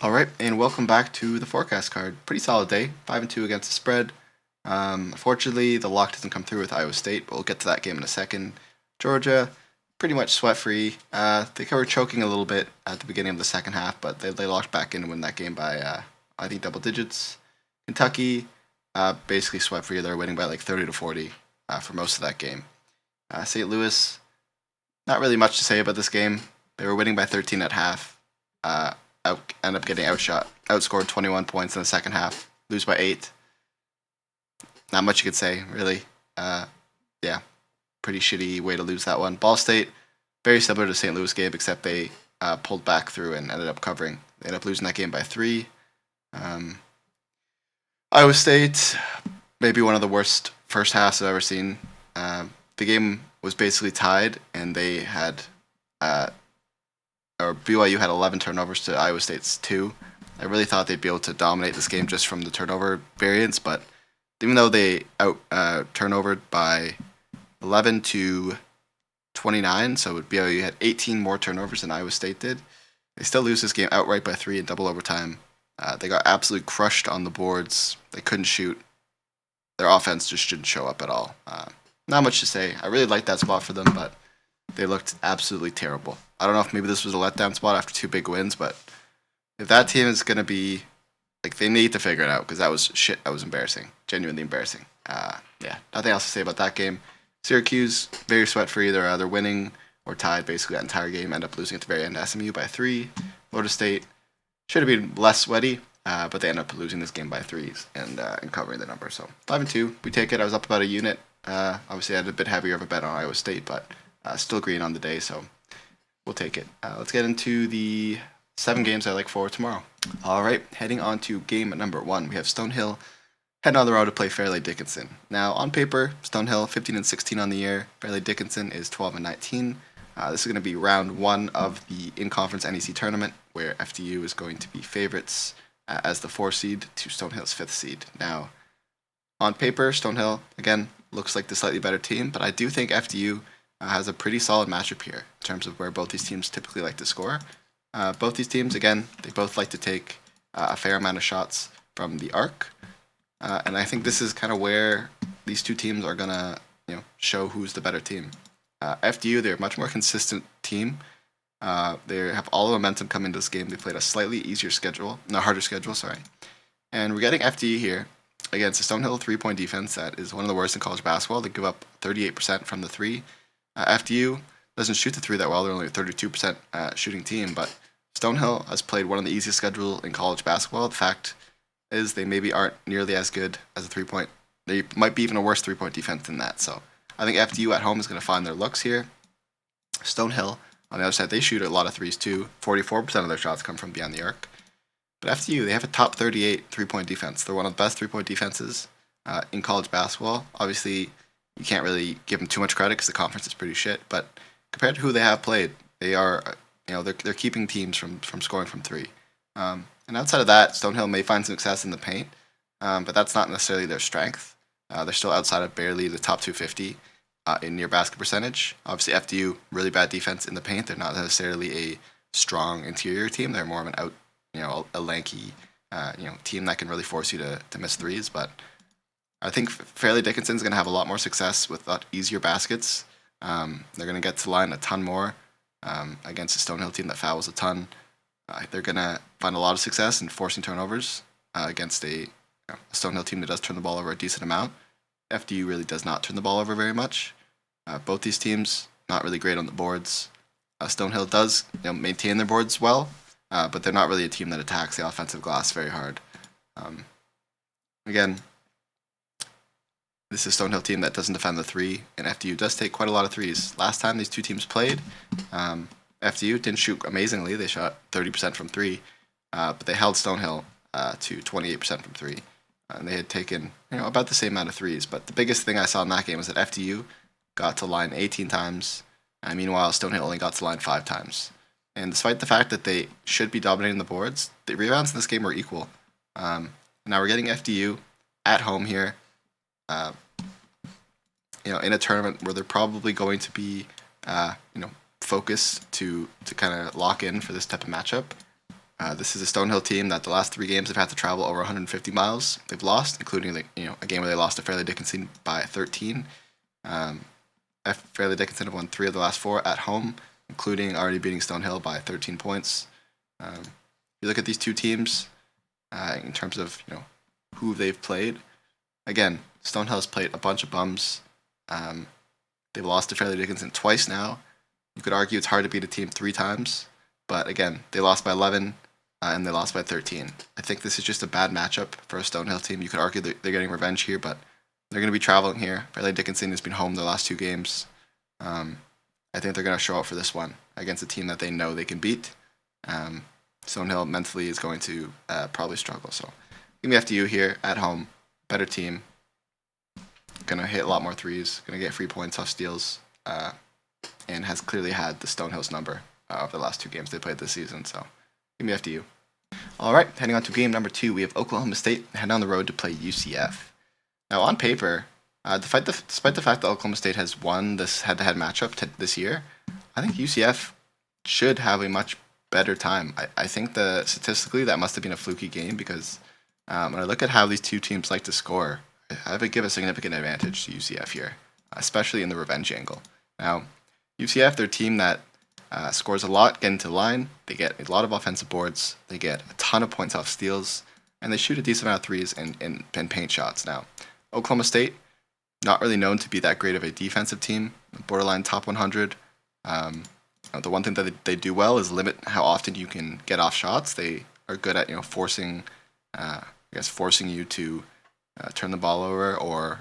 All right, and welcome back to the forecast card. Pretty solid day, 5-2 against the spread. Unfortunately, the lock doesn't come through with Iowa State, but we'll get to that game in a second. Georgia, pretty much sweat-free. They were choking a little bit at the beginning of the second half, but they locked back in and win that game by, I think, double digits. Kentucky, basically sweat-free. They're winning by like 30 to 40 for most of that game. St. Louis, not really much to say about this game. They were winning by 13 at half. End up getting outscored 21 points in the second half, lose by 8. Not much you could say, really. Yeah, pretty shitty way to lose that one. Ball State, very similar to St. Louis game, except they pulled back through and ended up covering. They ended up losing that game by 3. Iowa State, maybe one of the worst first halves I've ever seen. The game was basically tied, and they had BYU had 11 turnovers to Iowa State's 2. I really thought they'd be able to dominate this game just from the turnover variance, but even though they turnovered by 11 to 29, so BYU had 18 more turnovers than Iowa State did, they still lose this game outright by 3 in double overtime. They got absolutely crushed on the boards. They couldn't shoot. Their offense just didn't show up at all. Not much to say. I really liked that spot for them, but they looked absolutely terrible. I don't know if maybe this was a letdown spot after 2 big wins, but if that team is going to be, like, they need to figure it out because that was shit. That was embarrassing. Genuinely embarrassing. Yeah, nothing else to say about that game. Syracuse, very sweat-free. They're either winning or tied basically that entire game. End up losing at the very end to SMU by 3. Florida State should have been less sweaty, but they end up losing this game by 3s and covering the number. So 5-2, we take it. I was up about a unit. Obviously, I had a bit heavier of a bet on Iowa State, but still green on the day, so we'll take it. Let's get into the 7 games I like for tomorrow. All right, heading on to game number 1. We have Stonehill heading on the road to play Fairleigh Dickinson. Now, on paper, Stonehill 15-16 on the year. Fairleigh Dickinson is 12-19. This is going to be round 1 of the in-conference NEC tournament, where FDU is going to be favorites as the 4 seed to Stonehill's 5th seed. Now, on paper, Stonehill, again, looks like the slightly better team, but I do think FDU has a pretty solid matchup here in terms of where both these teams typically like to score. Both these teams, again, they both like to take a fair amount of shots from the arc, and I think this is kind of where these two teams are gonna, show who's the better team. FDU, they're a much more consistent team. They have all the momentum coming into this game. They played a slightly harder schedule, sorry. And we're getting FDU here against a Stonehill 3-point defense that is one of the worst in college basketball. They give up 38% from the 3. FDU doesn't shoot the 3 that well. They're only a 32% shooting team, but Stonehill has played one of the easiest schedules in college basketball. The fact is they maybe aren't nearly as good as a 3-point. They might be even a worse 3-point defense than that. So I think FDU at home is going to find their looks here. Stonehill, on the other side, they shoot a lot of 3s too. 44% of their shots come from beyond the arc. But FDU, they have a top 38 3-point defense. They're one of the best 3-point defenses in college basketball. Obviously, you can't really give them too much credit because the conference is pretty shit. But compared to who they have played, they are, they're keeping teams from scoring from 3. And outside of that, Stonehill may find some success in the paint, but that's not necessarily their strength. They're still outside of barely the top 250 in near basket percentage. Obviously, FDU, really bad defense in the paint. They're not necessarily a strong interior team. They're more of an a lanky, team that can really force you to miss 3s. But I think Fairleigh Dickinson's going to have a lot more success with easier baskets. They're going to get to line a ton more against a Stonehill team that fouls a ton. They're going to find a lot of success in forcing turnovers against a Stonehill team that does turn the ball over a decent amount. FDU really does not turn the ball over very much. Both these teams, not really great on the boards. Stonehill does maintain their boards well, but they're not really a team that attacks the offensive glass very hard. Again, this is a Stonehill team that doesn't defend the 3, and FDU does take quite a lot of 3s. Last time these two teams played, FDU didn't shoot amazingly. They shot 30% from 3, but they held Stonehill to 28% from 3. And they had taken about the same amount of 3s. But the biggest thing I saw in that game was that FDU got to line 18 times, and meanwhile Stonehill only got to line 5 times. And despite the fact that they should be dominating the boards, the rebounds in this game were equal. Now we're getting FDU at home here, in a tournament where they're probably going to be, focused to kind of lock in for this type of matchup. This is a Stonehill team that the last 3 games have had to travel over 150 miles. They've lost, including a game where they lost to Fairleigh Dickinson by 13. Fairleigh Dickinson have won 3 of the last 4 at home, including already beating Stonehill by 13 points. You look at these two teams in terms of who they've played. Again, Stonehill has played a bunch of bums. They've lost to Fairleigh Dickinson twice now. You could argue it's hard to beat a team 3 times, but again, they lost by 11 and they lost by 13. I think this is just a bad matchup for a Stonehill team. You could argue that they're getting revenge here, but they're going to be traveling here. Fairleigh Dickinson has been home the last 2 games. I think they're going to show up for this one against a team that they know they can beat. Stonehill mentally is going to probably struggle. So give me FDU here at home. Better team. Going to hit a lot more threes. Going to get free points off steals. And has clearly had the Stonehill's number of the last 2 games they played this season. So give me FDU. All right, heading on to game number 2, we have Oklahoma State heading on the road to play UCF. Now, on paper, despite the fact that Oklahoma State has won this head-to-head matchup this year, I think UCF should have a much better time. I think statistically that must have been a fluky game because when I look at how these two teams like to score, I would give a significant advantage to UCF here, especially in the revenge angle. Now, UCF, they're a team that scores a lot getting to the line. They get a lot of offensive boards. They get a ton of points off steals. And they shoot a decent amount of threes and paint shots. Now, Oklahoma State, not really known to be that great of a defensive team, borderline top 100. The one thing that they do well is limit how often you can get off shots. They are good at forcing you to turn the ball over or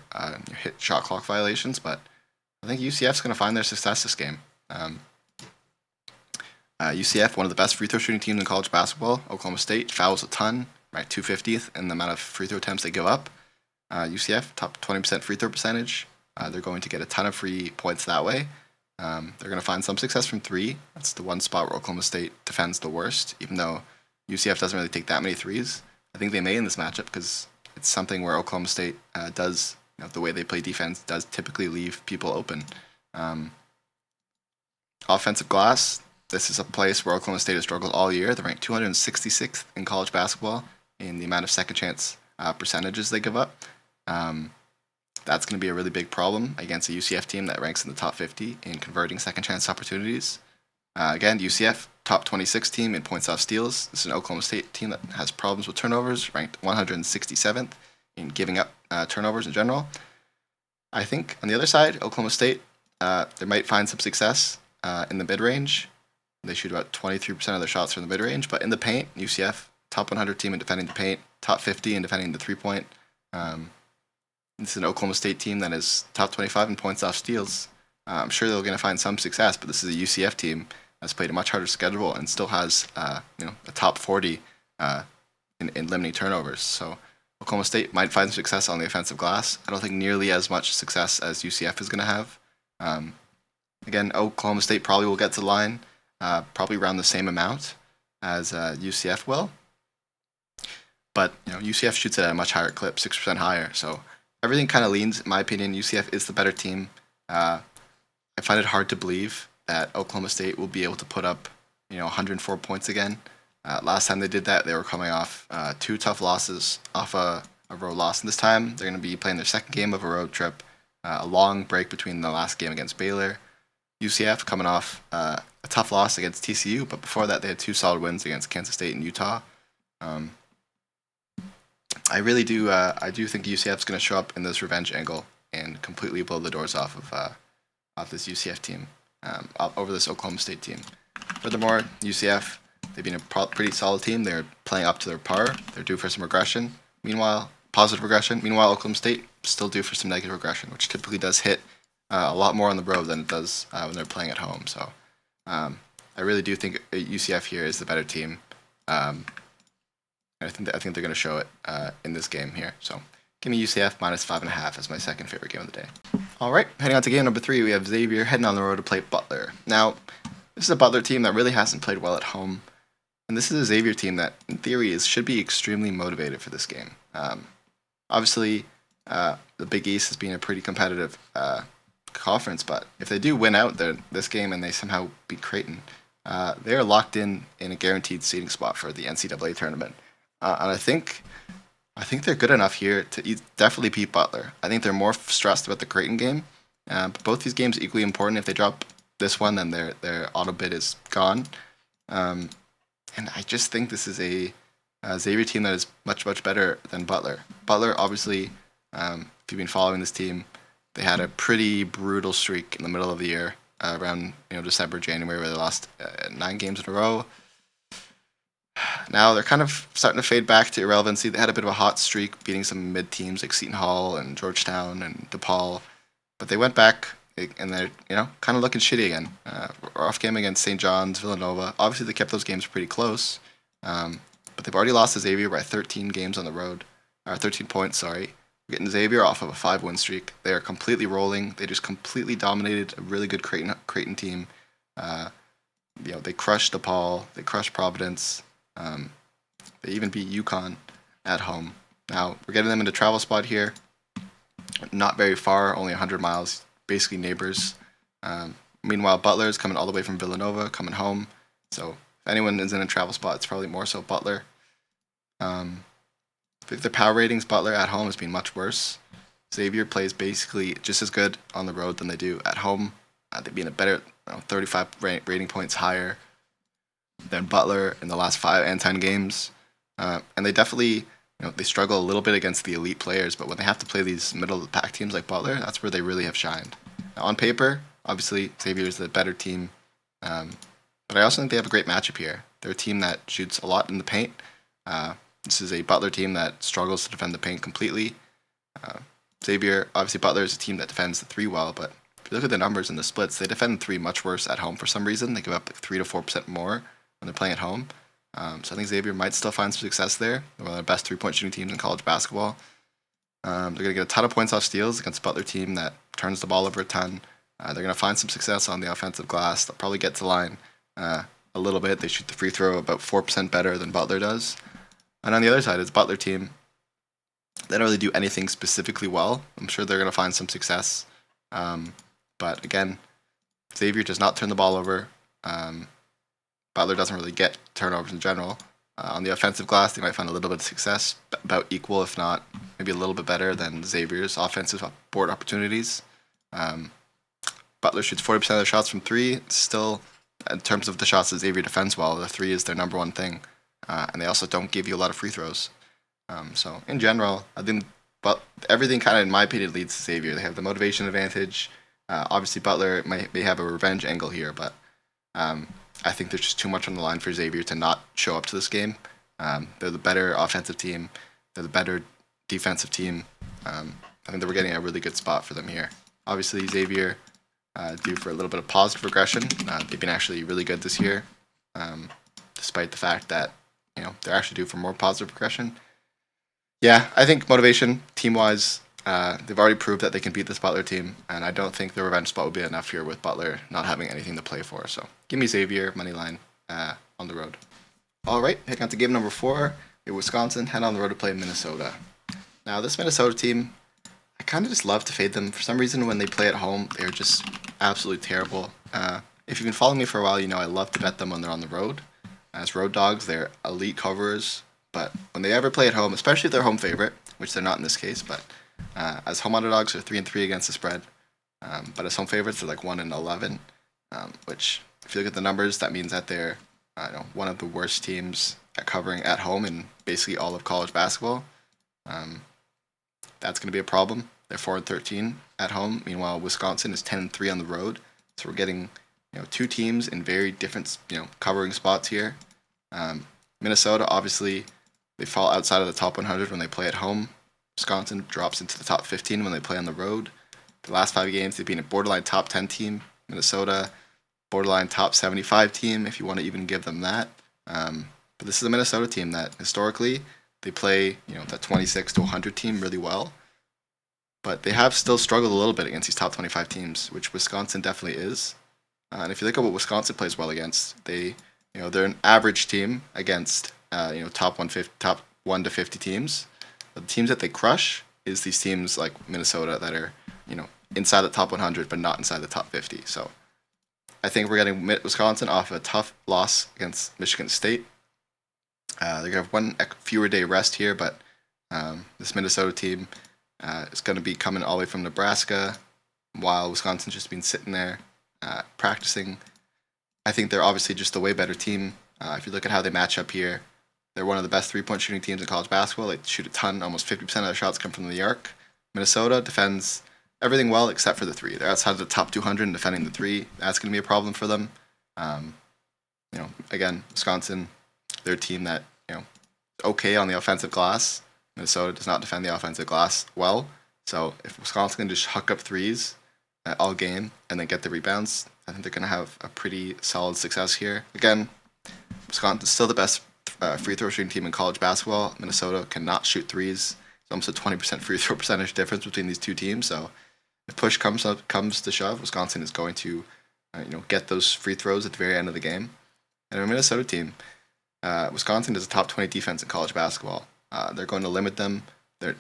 hit shot clock violations. But I think UCF's going to find their success this game. UCF, one of the best free throw shooting teams in college basketball. Oklahoma State fouls a ton, right? 250th in the amount of free throw attempts they give up. UCF, top 20% free throw percentage. They're going to get a ton of free points that way. They're going to find some success from 3. That's the one spot where Oklahoma State defends the worst, even though UCF doesn't really take that many threes. I think they may in this matchup because it's something where Oklahoma State does, the way they play defense does typically leave people open. Offensive glass, this is a place where Oklahoma State has struggled all year. They're ranked 266th in college basketball in the amount of second chance percentages they give up. That's going to be a really big problem against a UCF team that ranks in the top 50 in converting second chance opportunities. Again, UCF, top 26 team in points off steals. This is an Oklahoma State team that has problems with turnovers, ranked 167th in giving up turnovers in general. I think on the other side, Oklahoma State, they might find some success in the mid-range. They shoot about 23% of their shots from the mid-range, but in the paint, UCF, top 100 team in defending the paint, top 50 in defending the three-point. This is an Oklahoma State team that is top 25 in points off steals. I'm sure they're going to find some success, but this is a UCF team that's played a much harder schedule and still has a top 40 in limiting turnovers. So Oklahoma State might find success on the offensive glass. I don't think nearly as much success as UCF is going to have. Again, Oklahoma State probably will get to the line probably around the same amount as UCF will. But UCF shoots it at a much higher clip, 6% higher. So everything kind of leans, in my opinion, UCF is the better team. I find it hard to believe that Oklahoma State will be able to put up 104 points again. Last time they did that, they were coming off 2 tough losses off a road loss. And this time, they're going to be playing their second game of a road trip, a long break between the last game against Baylor. UCF coming off a tough loss against TCU, but before that, they had 2 solid wins against Kansas State and Utah. I really do. I do think UCF's going to show up in this revenge angle and completely blow the doors off of this UCF team over this Oklahoma State team. Furthermore, UCF, they've been a pretty solid team. They're playing up to their par. They're due for some regression. Positive regression. Meanwhile, Oklahoma State still due for some negative regression, which typically does hit a lot more on the road than it does when they're playing at home. So I really do think UCF here is the better team. I think they're going to show it in this game here. So give me UCF minus 5.5 as my second favorite game of the day. All right, heading on to game number 3, we have Xavier heading on the road to play Butler. Now, this is a Butler team that really hasn't played well at home, and this is a Xavier team that, in theory, should be extremely motivated for this game. Obviously, the Big East has been a pretty competitive conference, but if they do win out this game and they somehow beat Creighton, they're locked in a guaranteed seeding spot for the NCAA tournament, and I think they're good enough here to definitely beat Butler. I think they're more stressed about the Creighton game, but both these games equally important. If they drop this one, then their auto bid is gone. Um, and I just think this is a Xavier team that is much better than Butler. Butler, obviously, if you've been following this team, they had a pretty brutal streak in the middle of the year, around December, January, where they lost 9 games in a row. Now they're kind of starting to fade back to irrelevancy. They had a bit of a hot streak, beating some mid teams like Seton Hall and Georgetown and DePaul, but they went back and they're kind of looking shitty again. Rough game against St. John's, Villanova. Obviously, they kept those games pretty close, but they've already lost to Xavier by 13 games on the road, or 13 points. Sorry, we're getting Xavier off of a 5-win streak. They are completely rolling. They just completely dominated a really good Creighton team. They crushed DePaul. They crushed Providence. They even beat UConn at home. Now, we're getting them into travel spot here. Not very far, only 100 miles, basically neighbors. Meanwhile, Butler is coming all the way from Villanova, coming home. So if anyone is in a travel spot, it's probably more so Butler. I think the power ratings, Butler at home has been much worse. Xavier plays basically just as good on the road than they do at home. They've been a better 35 rating points higher than Butler in the last 5 and 10 games. And they definitely, they struggle a little bit against the elite players, but when they have to play these middle-of-the-pack teams like Butler, that's where they really have shined. Now, on paper, obviously, Xavier is the better team, but I also think they have a great matchup here. They're a team that shoots a lot in the paint. This is a Butler team that struggles to defend the paint completely. Xavier, obviously, Butler is a team that defends the 3 well, but if you look at the numbers in the splits, they defend the 3 much worse at home for some reason. They give up like 3 to 4% more when they're playing at home. So I think Xavier might still find some success there. They're one of the best 3-point shooting teams in college basketball. They're going to get a ton of points off steals against a Butler team that turns the ball over a ton. They're going to find some success on the offensive glass. They'll probably get to the line a little bit. They shoot the free throw about 4% better than Butler does. And on the other side, it's Butler team. They don't really do anything specifically well. I'm sure they're going to find some success. But again, Xavier does not turn the ball over. Butler doesn't really get turnovers in general. On the offensive glass, they might find a little bit of success, about equal, if not maybe a little bit better than Xavier's offensive board opportunities. Butler shoots 40% of their shots from 3. Still, in terms of the shots that Xavier defends well, the 3 is their number one thing. And they also don't give you a lot of free throws. So in general, I think everything kind of, in my opinion, leads to Xavier. They have the motivation may have a revenge angle here, but I think there's just too much on the line for Xavier to not show up to this game. They're the better offensive team. They're the better defensive team. I think that we're getting a really good spot for them here. Obviously, Xavier due for a little bit of positive regression. They've been actually really good this year, despite the fact that they're actually due for more positive regression. Yeah, I think motivation, team-wise, they've already proved that they can beat this Butler team, and I don't think the revenge spot will be enough here with Butler not having anything to play for. So give me Xavier, money line, on the road. All right, heading on to game number 4. Wisconsin head on the road to play Minnesota. Now, this Minnesota team, I kind of just love to fade them. For some reason, when they play at home, they're just absolutely terrible. If you've been following me for a while, I love to bet them when they're on the road. As road dogs, they're elite coverers, but when they ever play at home, especially if they're home favorite, which they're not in this case, but as home underdogs, they're 3-3 against the spread. But as home favorites, they're like 1-11, which, if you look at the numbers, that means that they're one of the worst teams at covering at home in basically all of college basketball. That's going to be a problem. They're 4-13 at home. Meanwhile, Wisconsin is 10-3 on the road. So we're getting two teams in very different covering spots here. Minnesota, obviously, they fall outside of the top 100 when they play at home. Wisconsin drops into the top 15 when they play on the road. The last 5 games, they've been a borderline top 10 team. Minnesota, borderline top 75 team, if you want to even give them that. But this is a Minnesota team that historically they play that 26 to 100 team really well. But they have still struggled a little bit against these top 25 teams, which Wisconsin definitely is. And if you look at what Wisconsin plays well against, they're an average team against top 1 to 50 teams. But the teams that they crush is these teams like Minnesota that are inside the top 100 but not inside the top 50. So I think we're getting Wisconsin off a tough loss against Michigan State. They're going to have one fewer day rest here, but this Minnesota team is going to be coming all the way from Nebraska, while Wisconsin's just been sitting there practicing. I think they're obviously just a way better team. If you look at how they match up here, they're one of the best three-point shooting teams in college basketball. They shoot a ton. Almost 50% of their shots come from the arc. Minnesota defends everything well except for the three. They're outside of the top 200 in defending the three. That's going to be a problem for them. Again, Wisconsin, they're a team that, okay on the offensive glass. Minnesota does not defend the offensive glass well. So if Wisconsin can just huck up threes all game and then get the rebounds, I think they're going to have a pretty solid success here. Again, Wisconsin's still the best free throw shooting team in college basketball. Minnesota cannot shoot threes. It's almost a 20% free throw percentage difference between these two teams. So if push comes to shove, Wisconsin is going to get those free throws at the very end of the game. And a Minnesota team, Wisconsin is a top 20 defense in college basketball. They're going to limit them. They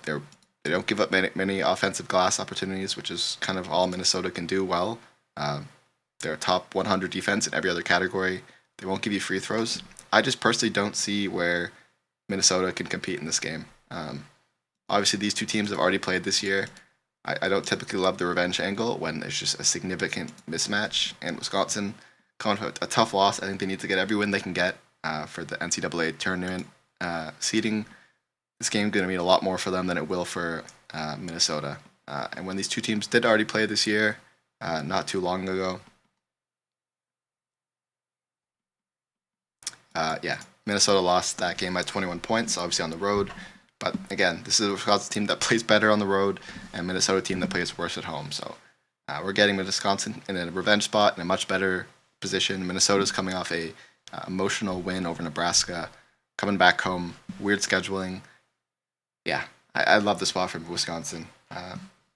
don't give up many offensive glass opportunities, which is kind of all Minnesota can do well. They're a top 100 defense in every other category. They won't give you free throws. I just personally don't see where Minnesota can compete in this game. Obviously, these two teams have already played this year. I don't typically love the revenge angle when there's just a significant mismatch. And Wisconsin, coming with a tough loss, I think they need to get every win they can get for the NCAA tournament seeding. This game is going to mean a lot more for them than it will for Minnesota. And when these two teams did already play this year, not too long ago, Minnesota lost that game by 21 points, obviously on the road. But again, this is a Wisconsin team that plays better on the road and Minnesota team that plays worse at home. So we're getting Wisconsin in a revenge spot in a much better position. Minnesota's coming off a emotional win over Nebraska, coming back home, weird scheduling. Yeah, I love the spot for Wisconsin.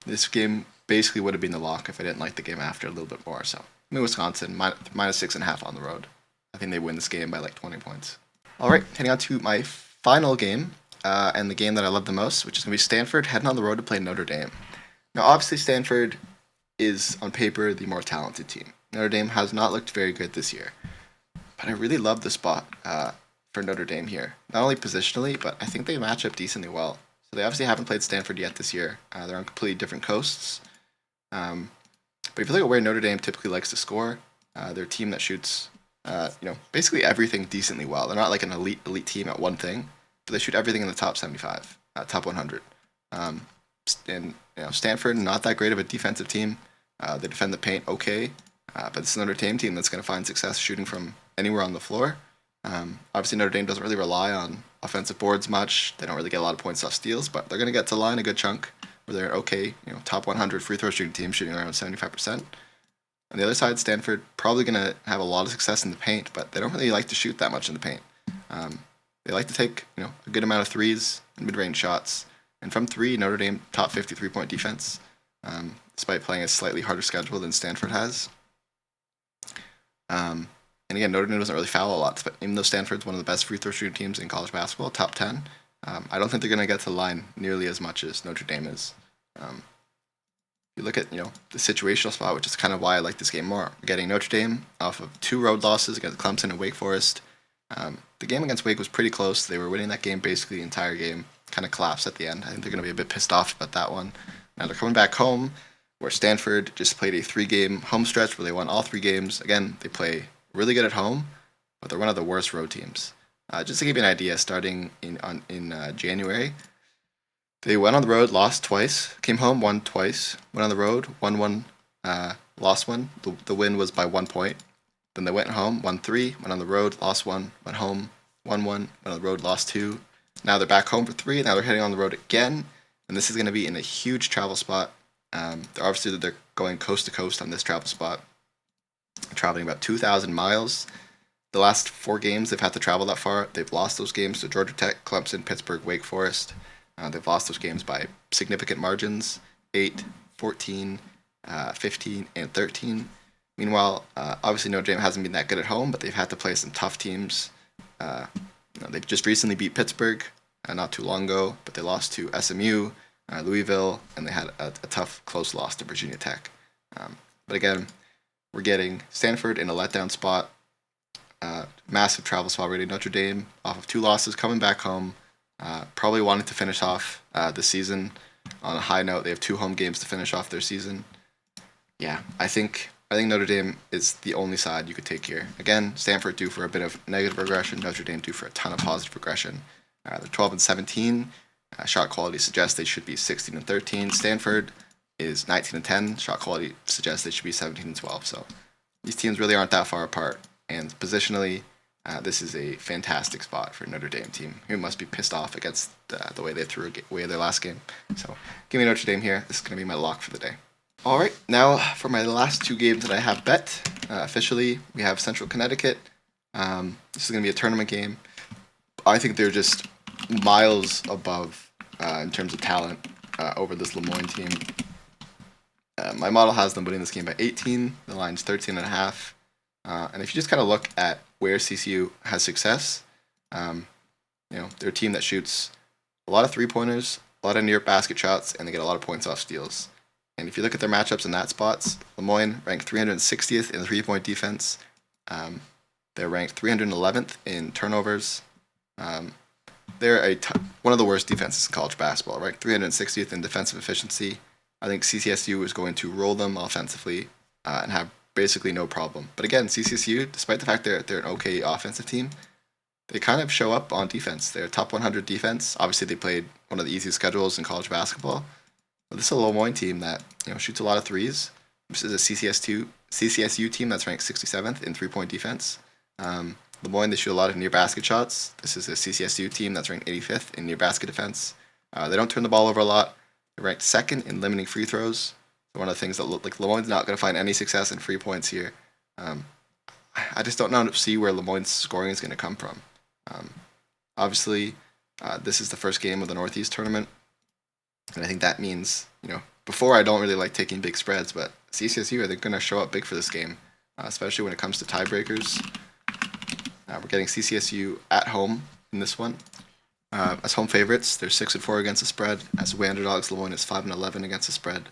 This game basically would have been the lock if I didn't like the game after a little bit more. So Wisconsin, minus 6.5 on the road. I think they win this game by like 20 points. All right, heading on to my final game, and the game that I love the most, which is going to be Stanford heading on the road to play Notre Dame. Now, obviously, Stanford is, on paper, the more talented team. Notre Dame has not looked very good this year. But I really love the spot for Notre Dame here. Not only positionally, but I think they match up decently well. So they obviously haven't played Stanford yet this year. They're on completely different coasts. But if you look at where Notre Dame typically likes to score, they're a team that shoots basically everything decently well. They're not like an elite team at one thing, but they shoot everything in the top 75, top 100. And Stanford, not that great of a defensive team. They defend the paint okay, but this is a Notre Dame team that's going to find success shooting from anywhere on the floor. Obviously, Notre Dame doesn't really rely on offensive boards much. They don't really get a lot of points off steals, but they're going to get to line a good chunk where they're okay, top 100 free throw shooting team shooting around 75%. On the other side, Stanford probably going to have a lot of success in the paint, but they don't really like to shoot that much in the paint. They like to take a good amount of threes and mid-range shots. And from three, Notre Dame top 50 three-point defense, despite playing a slightly harder schedule than Stanford has. And again, Notre Dame doesn't really foul a lot, but even though Stanford's one of the best free throw shooting teams in college basketball, top 10, I don't think they're going to get to the line nearly as much as Notre Dame is. You look at the situational spot, which is kind of why I like this game more. We're getting Notre Dame off of 2 road losses against Clemson and Wake Forest. The game against Wake was pretty close. They were winning that game basically the entire game. Kind of collapsed at the end. I think they're going to be a bit pissed off about that one. Now they're coming back home, where Stanford just played a 3-game home stretch where they won all 3 games. Again, they play really good at home, but they're one of the worst road teams. Just to give you an idea, starting in January, they went on the road, lost twice, came home, won twice, went on the road, won one, lost one. The win was by 1 point. Then they went home, won 3, went on the road, lost 1, went home, won 1, went on the road, lost 2. Now they're back home for 3. Now they're heading on the road again, and this is going to be in a huge travel spot. They're going coast to coast on this travel spot, traveling about 2,000 miles. The last 4 games they've had to travel that far. They've lost those games to Georgia Tech, Clemson, Pittsburgh, Wake Forest. They've lost those games by significant margins, 8, 14, 15, and 13. Meanwhile, obviously Notre Dame hasn't been that good at home, but they've had to play some tough teams. They've just recently beat Pittsburgh not too long ago, but they lost to SMU, Louisville, and they had a tough, close loss to Virginia Tech. But again, We're getting Stanford in a letdown spot. Massive travel spot already. Notre Dame off of 2 losses, coming back home. Probably wanting to finish off the season on a high note. They have 2 home games to finish off their season. Yeah, I think Notre Dame is the only side you could take here. Again, Stanford due for a bit of negative regression. Notre Dame due for a ton of positive regression. They're 12-17. Shot quality suggests they should be 16-13. Stanford is 19-10. Shot quality suggests they should be 17-12. So these teams really aren't that far apart. And positionally, this is a fantastic spot for a Notre Dame team who must be pissed off against the way they threw away their last game. So give me Notre Dame here. This is going to be my lock for the day. All right, now for my last 2 games that I have bet. Officially, we have Central Connecticut. This is going to be a tournament game. I think they're just miles above in terms of talent over this Lemoyne team. My model has them winning this game by 18. The line's 13.5. And if you just kind of look at where CCU has success, they're a team that shoots a lot of 3-pointers, a lot of near basket shots, and they get a lot of points off steals. And if you look at their matchups in that spots, Lemoyne ranked 360th in 3-point defense. They're ranked 311th in turnovers. They're one of the worst defenses in college basketball, right? 360th in defensive efficiency. I think CCSU is going to roll them offensively and have basically no problem. But again, CCSU, despite the fact they're an okay offensive team, they kind of show up on defense. They're a top 100 defense. Obviously, they played one of the easiest schedules in college basketball. But this is a Lemoyne team that shoots a lot of threes. This is a CCSU team that's ranked 67th in 3-point defense. Lemoyne, they shoot a lot of near basket shots. This is a CCSU team that's ranked 85th in near basket defense. They don't turn the ball over a lot. They're ranked 2nd in limiting free throws. So one of the things that look like Lemoyne's not going to find any success in free points here. I just don't see where Lemoyne's scoring is going to come from. Obviously, this is the first game of the Northeast tournament. And I think that means, before I don't really like taking big spreads, but CCSU, they're going to show up big for this game, especially when it comes to tiebreakers. We're getting CCSU at home in this one. As home favorites, they're 6-4 against the spread. As away underdogs, Lemoyne is 5-11 against the spread.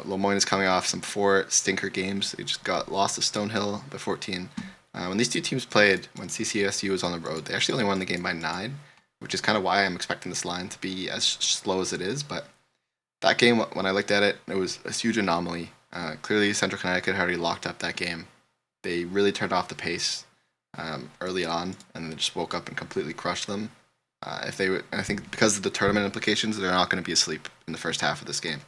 Lemoyne is coming off some 4 stinker games. They just got lost to Stonehill by 14. When these 2 teams played, when CCSU was on the road, they actually only won the game by 9. Which is kind of why I'm expecting this line to be as slow as it is. But that game, when I looked at it, it was a huge anomaly. Clearly, Central Connecticut had already locked up that game. They really turned off the pace early on, and they just woke up and completely crushed them. I think because of the tournament implications, they're not going to be asleep in the first half of this game.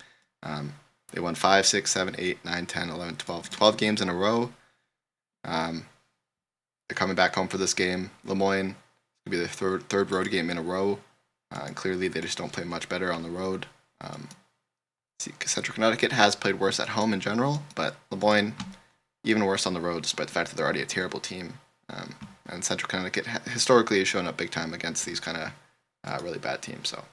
They won 5, 6, 7, 8, 9, 10, 11, 12 games in a row. They're coming back home for this game. Lemoyne will be their third road game in a row. And clearly, they just don't play much better on the road. Central Connecticut has played worse at home in general, but Lemoyne, even worse on the road, despite the fact that they're already a terrible team. And Central Connecticut historically has shown up big time against these kind of really bad teams. So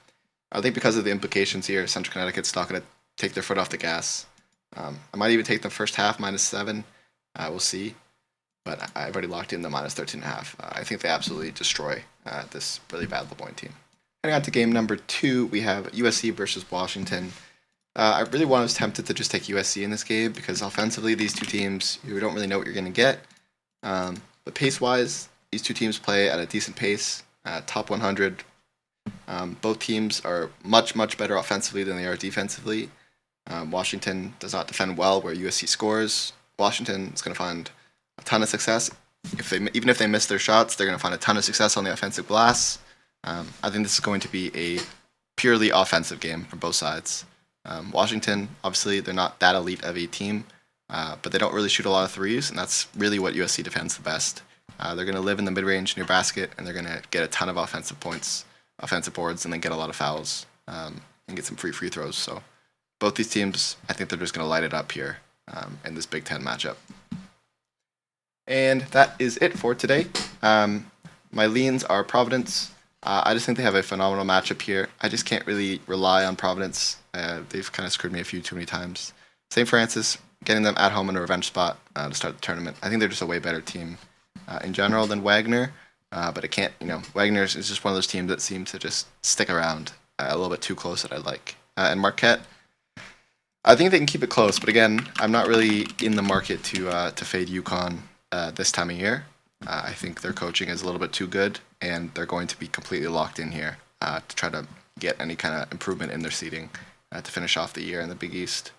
I think because of the implications here, Central Connecticut's not going to take their foot off the gas. I might even take them first half -7. We'll see. But I've already locked in the -13.5. I think they absolutely destroy this really bad Lemoyne team. Heading on to game number 2, we have USC versus Washington. I really was tempted to just take USC in this game because offensively, these 2 teams, you don't really know what you're going to get. But pace-wise, these 2 teams play at a decent pace, top 100. Both teams are much, much better offensively than they are defensively. Washington does not defend well where USC scores. Washington is going to find a ton of success. Even if they miss their shots, they're going to find a ton of success on the offensive glass. I think this is going to be a purely offensive game from both sides. Washington, obviously, they're not that elite of a team, but they don't really shoot a lot of threes, and that's really what USC defends the best. They're going to live in the mid-range near basket, and they're going to get a ton of offensive points, offensive boards, and then get a lot of fouls and get some free throws. So both these teams, I think they're just going to light it up here in this Big Ten matchup. And that is it for today. My leans are Providence. I just think they have a phenomenal matchup here. I just can't really rely on Providence. They've kind of screwed me a few too many times. St. Francis, getting them at home in a revenge spot to start the tournament. I think they're just a way better team in general than Wagner. But it can't, Wagner is just one of those teams that seem to just stick around a little bit too close that I like. And Marquette, I think they can keep it close, but again, I'm not really in the market to fade UConn this time of year. I think their coaching is a little bit too good, and they're going to be completely locked in here to try to get any kind of improvement in their seeding to finish off the year in the Big East.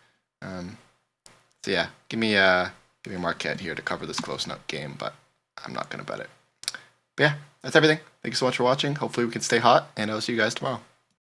So yeah, give me Marquette here to cover this close nut game, but I'm not going to bet it. But yeah, that's everything. Thank you so much for watching. Hopefully we can stay hot, and I'll see you guys tomorrow.